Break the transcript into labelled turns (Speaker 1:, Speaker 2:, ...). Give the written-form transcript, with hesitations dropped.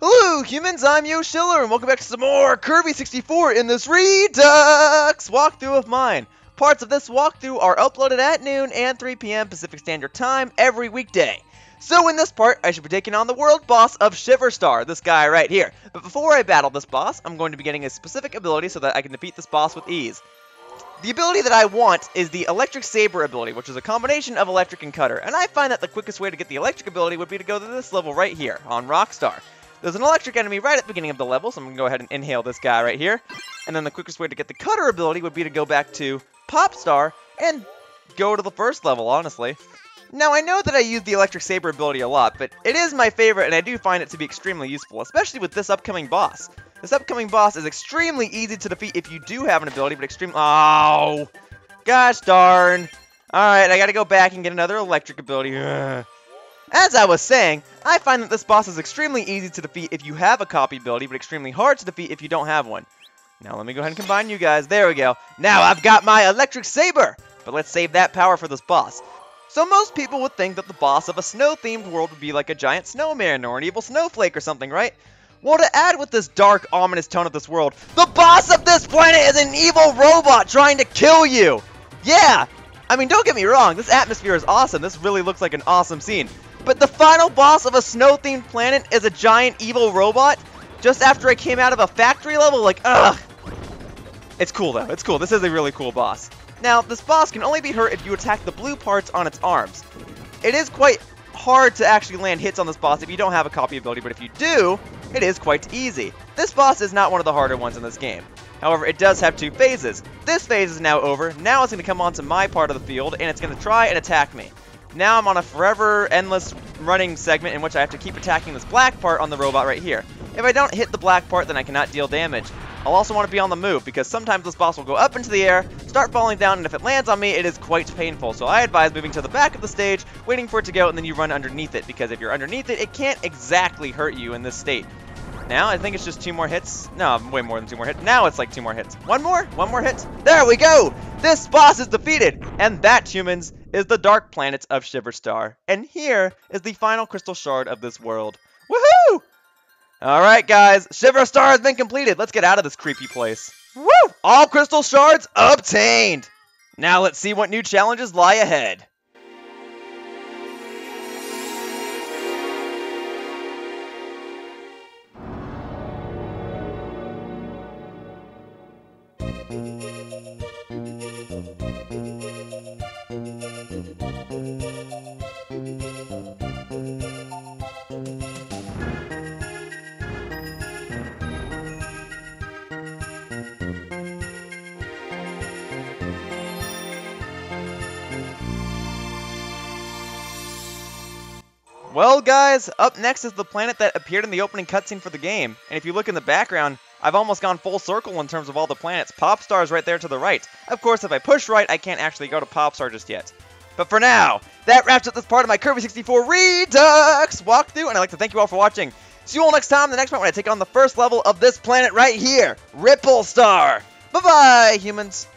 Speaker 1: Hello humans, I'm Yoshiller, and welcome back to some more Kirby 64 in this Redux walkthrough of mine. Parts of this walkthrough are uploaded at noon and 3 p.m. Pacific Standard Time every weekday. So in this part, I should be taking on the world boss of Shiver Star, this guy right here. But before I battle this boss, I'm going to be getting a specific ability so that I can defeat this boss with ease. The ability that I want is the Electric Saber ability, which is a combination of Electric and Cutter. And I find that the quickest way to get the Electric ability would be to go to this level right here, on Rockstar. There's an electric enemy right at the beginning of the level, so I'm going to go ahead and inhale this guy right here. And then the quickest way to get the Cutter ability would be to go back to Popstar and go to the first level, honestly. Now, I know that I use the Electric Saber ability a lot, but it is my favorite, and I do find it to be extremely useful, especially with this upcoming boss. This upcoming boss is extremely easy to defeat if you do have an ability, but extremely... Oh! Gosh darn! Alright, I gotta go back and get another electric ability. Ugh. As I was saying, I find that this boss is extremely easy to defeat if you have a copy ability, but extremely hard to defeat if you don't have one. Now let me go ahead and combine you guys. There we go. Now I've got my Electric Saber! But let's save that power for this boss. So most people would think that the boss of a snow-themed world would be like a giant snowman or an evil snowflake or something, right? Well, to add with this dark, ominous tone of this world, the boss of this planet is an evil robot trying to kill you! Yeah! I mean, don't get me wrong, this atmosphere is awesome. This really looks like an awesome scene. But the final boss of a snow-themed planet is a giant evil robot? Just after I came out of a factory level? Like, ugh! It's cool, though. It's cool. This is a really cool boss. Now, this boss can only be hurt if you attack the blue parts on its arms. It is quite hard to actually land hits on this boss if you don't have a copy ability, but if you do, it is quite easy. This boss is not one of the harder ones in this game. However, it does have two phases. This phase is now over. Now it's going to come onto my part of the field, and it's going to try and attack me. Now I'm on a forever, endless running segment in which I have to keep attacking this black part on the robot right here. If I don't hit the black part, then I cannot deal damage. I'll also want to be on the move, because sometimes this boss will go up into the air, start falling down, and if it lands on me, it is quite painful. So I advise moving to the back of the stage, waiting for it to go, and then you run underneath it, because if you're underneath it, it can't exactly hurt you in this state. Now, I think it's just 2 more hits. No, way more than 2 more hits. Now it's like 2 more hits. One more hit. There we go! This boss is defeated! And that, humans, is the dark planet of Shiver Star. And here is the final crystal shard of this world. Woohoo! Alright, guys. Shiver Star has been completed. Let's get out of this creepy place. Woo! All crystal shards obtained! Now let's see what new challenges lie ahead. Well, guys, up next is the planet that appeared in the opening cutscene for the game. And if you look in the background, I've almost gone full circle in terms of all the planets. Popstar is right there to the right. Of course, if I push right, I can't actually go to Popstar just yet. But for now, that wraps up this part of my Kirby 64 Redux walkthrough, and I'd like to thank you all for watching. See you all next time, the next part when I take on the first level of this planet right here, Ripple Star. Bye-bye, humans.